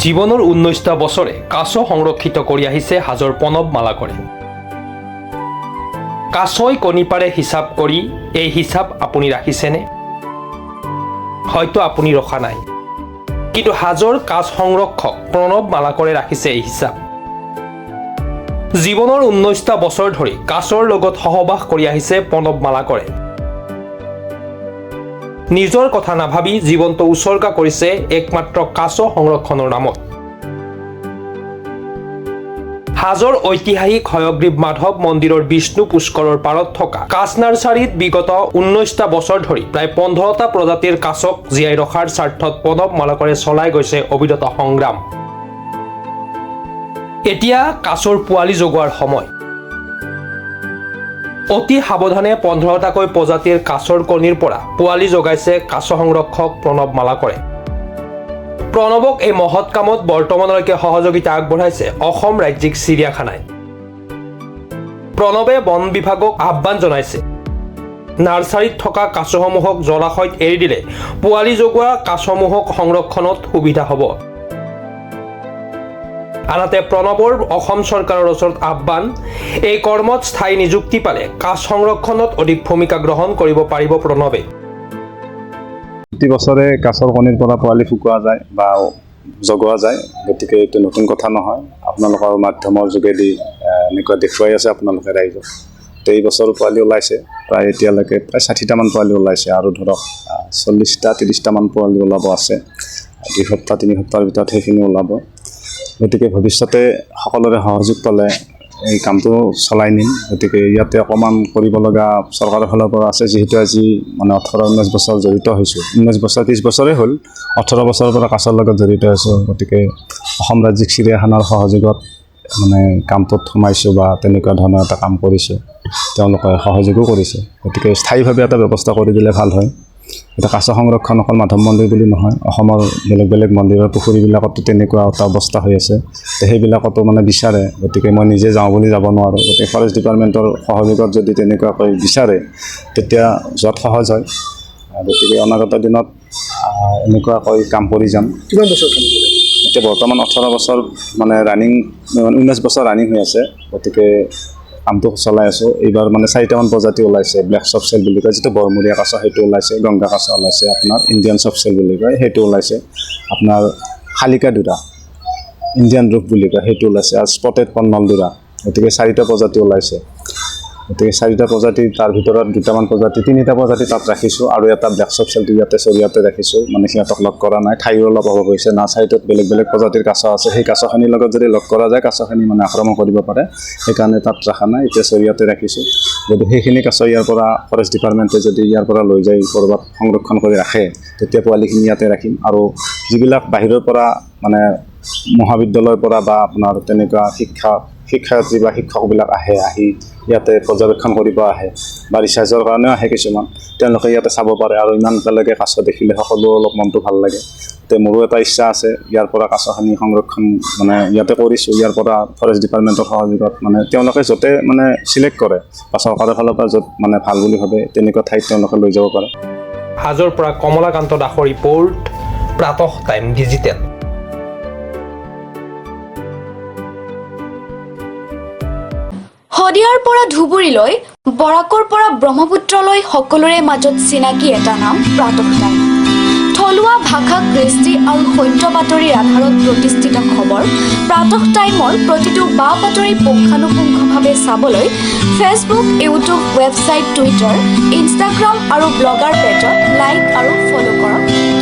জীৱনৰ 19টা বছৰে কাছ সংৰক্ষিত কৰি আহিছে হাজোৰ প্ৰণৱ মালাকৰে। কাছই কণী পাৰে হিচাপ কৰি এই হিচাপ আপুনি ৰাখিছেনে? হয়তো আপুনি ৰখা নাই, কিন্তু হাজোৰ কাছ সংৰক্ষক প্ৰণৱ মালাকৰে ৰাখিছে এই হিচাপ। জীৱনৰ 19টা বছৰ ধৰি কাছৰ লগত সহবাস কৰি আহিছে প্ৰণৱ মালাকৰে। নিজৰ কথা নাভাবি জীৱনটো উচৰ্গা কৰিছে একমাত্ৰ কাছ সংৰক্ষণৰ নামত। হাজোৰ ঐতিহাসিক হয়গ্ৰীৱ মাধৱ মন্দিৰৰ বিষ্ণু পুষ্কৰৰ পাৰত থকা কাছ নাৰ্চাৰীত বিগত 19টা বছৰ ধৰি প্ৰায় 15টা প্ৰজাতিৰ কাছক জীয়াই ৰখাৰ স্বাৰ্থত প্ৰণৱ মালাকৰে চলাই গৈছে অবিৰত সংগ্ৰাম। এতিয়া কাছৰ পোৱালি জগোৱাৰ সময়। অতি সাৱধানে 15টাকৈ প্ৰজাতিৰ কাছৰ কণীৰ পৰা পোৱালি জগাইছে কাছ সংৰক্ষক প্ৰণৱ মালাকৰে। প্ৰণৱক এই মহৎ কামত বৰ্তমানলৈকে সহযোগিতা আগবঢ়াইছে অসম ৰাজ্যিক চিৰিয়াখানাই। প্ৰণৱে বন বিভাগক আহ্বান জনাইছে, নাৰ্চাৰীত থকা কাছসমূহক জলাশয়ত এৰি দিলে পোৱালি জগোৱা কাছসমূহক সংৰক্ষণত সুবিধা হ'ব। আনহাতে প্ৰণৱৰ অসম চৰকাৰৰ ওচৰত আহ্বান, এই কৰ্মত স্থায়ী নিযুক্তি পালে কাছ সংৰক্ষণত অধিক ভূমিকা গ্ৰহণ কৰিব পাৰিব প্ৰণৱে। প্ৰতি বছৰে কাছৰ কণীৰ পৰা পোৱালি ফুকোৱা যায় বা জগোৱা যায়, গতিকে এইটো নতুন কথা নহয়। আপোনালোকৰ মাধ্যমৰ যোগেদি এনেকুৱা দেখুৱাই আছে আপোনালোকে ৰাইজক। তো এই বছৰ পোৱালি ওলাইছে প্ৰায় এতিয়ালৈকে প্ৰায় 60টামান পোৱালি ওলাইছে, আৰু ধৰক 40-30টামান পোৱালি ওলাব আছে। 2 সপ্তাহ 3 সপ্তাহৰ ভিতৰত সেইখিনি ওলাব। গতিকে ভৱিষ্যতে সকলোৰে সহযোগ পালে এই কামটো চলাই নিম। গতিকে ইয়াতে অকণমান কৰিব লগা চৰকাৰৰ ফালৰ পৰা আছে, যিহেতু আজি মানে 18-19 বছৰ জড়িত হৈছোঁ। 19 বছৰ 30 বছৰেই হ'ল, 18 বছৰৰ পৰা কাছৰ লগত জড়িত হৈছোঁ। গতিকে অসম ৰাজ্যিক চিৰিয়াখানাৰ সহযোগত মানে কামটোত সোমাইছোঁ বা তেনেকুৱা ধৰণৰ এটা কাম কৰিছোঁ। তেওঁলোকে সহযোগো কৰিছে। গতিকে স্থায়ীভাৱে এটা ব্যৱস্থা কৰি দিলে ভাল হয়। এতিয়া কাছ সংৰক্ষণ অকল মাধৱ মন্দিৰ বুলি নহয়, অসমৰ বেলেগ বেলেগ মন্দিৰৰ পুখুৰীবিলাকতো তেনেকুৱা এটা অৱস্থা হৈ আছে। তো সেইবিলাকতো মানে বিচাৰে। গতিকে মই নিজে যাওঁ বুলি যাব নোৱাৰোঁ। গতিকে ফৰেষ্ট ডিপাৰ্টমেণ্টৰ সহযোগত যদি তেনেকুৱাকৈ বিচাৰে তেতিয়া যোৱাত সহজ হয়। গতিকে অনাগত দিনত এনেকুৱাকৈ কাম কৰি যাম। কিমান বছৰ কাম কৰিলে? এতিয়া বৰ্তমান 18 বছৰ মানে ৰানিং, 19 বছৰ ৰানিং হৈ আছে। গতিকে কামটো চলাই আছোঁ। এইবাৰ মানে 4টামান প্ৰজাতি ওলাইছে। ব্লেক চফচেল বুলি কয়, যিটো বৰমূৰীয়া কাছ, সেইটো ওলাইছে। গংগা কাছ ওলাইছে, আপোনাৰ ইণ্ডিয়ান চফচেল বুলি কয়, সেইটো ওলাইছে। আপোনাৰ শালিকা দুৰা, ইণ্ডিয়ান ৰূপ বুলি কয়, সেইটো ওলাইছে। আৰু স্পটেড কৰ্ণলদুৰা। গতিকে 4টা প্ৰজাতি ওলাইছে। গতিকে 4টা প্ৰজাতি, তাৰ ভিতৰত 2টামান প্ৰজাতি, 3টা প্ৰজাতি তাত ৰাখিছোঁ, আৰু এটা ব্লেক চফচেলটো ইয়াতে চৰিয়াতে ৰাখিছোঁ। মানে সিহঁতক লগ কৰা নাই, ঠাইৰ অলপ অভাৱ হৈছে। নাৰ্চাৰীটোত বেলেগ বেলেগ প্ৰজাতিৰ কাছ আছে, সেই কাছখিনিৰ লগত যদি লগ কৰা যায় কাছখিনি মানে আক্ৰমণ কৰিব পাৰে, সেইকাৰণে তাত ৰখা নাই, এতিয়া চৰিয়াতে ৰাখিছোঁ। যদি সেইখিনি কাছ ইয়াৰ পৰা ফৰেষ্ট ডিপাৰ্টমেণ্টে যদি ইয়াৰ পৰা লৈ যায় ক'ৰবাত সংৰক্ষণ কৰি ৰাখে, তেতিয়া পোৱালিখিনি ইয়াতে ৰাখিম। আৰু যিবিলাক বাহিৰৰ পৰা মানে মহাবিদ্যালয়ৰ পৰা বা আপোনাৰ তেনেকুৱা শিক্ষাৰ্থী বা শিক্ষকবিলাক আহি ইয়াতে পৰ্যবেক্ষণ কৰিব আহে, বা ৰিচাৰ্চৰ কাৰণেও আহে কিছুমান। তেওঁলোকে ইয়াতে চাব পাৰে, আৰু ইমান একেলগে কাছ দেখিলে সকলো অলপ মনটো ভাল লাগে। তো মোৰো এটা ইচ্ছা আছে ইয়াৰ পৰা কাছখিনি সংৰক্ষণ মানে ইয়াতে কৰিছোঁ। ইয়াৰ পৰা ফৰেষ্ট ডিপাৰ্টমেণ্টৰ সহযোগত মানে তেওঁলোকে য'তে মানে চিলেক্ট কৰে বা চৰকাৰৰ ফালৰ পৰা য'ত মানে ভাল বুলি ভাবে তেনেকুৱা ঠাইত তেওঁলোকে লৈ যাব পাৰে। হাজোৰ পৰা কমলাকান্ত দাসৰ ৰিপৰ্ট, প্ৰাতঃ টাইম ডিজিটেল। শদিয়াৰ পৰা ধুবুৰীলৈ, বৰাকৰ পৰা ব্ৰহ্মপুত্ৰলৈ সকলোৰে মাজত চিনাকি এটা নাম প্ৰাতঃ টাইম। থলুৱা ভাষা, কৃষ্টি আৰু সত্য বাতৰিৰ আধাৰত প্ৰতিষ্ঠিত খবৰ প্ৰাতঃ টাইমৰ প্ৰতিটো বা বাতৰি পুংখানুপুংখভাৱে চাবলৈ Facebook, YouTube, website, Twitter, Instagram আৰু ব্লগাৰ পেজত লাইক আৰু ফ'ল' কৰক।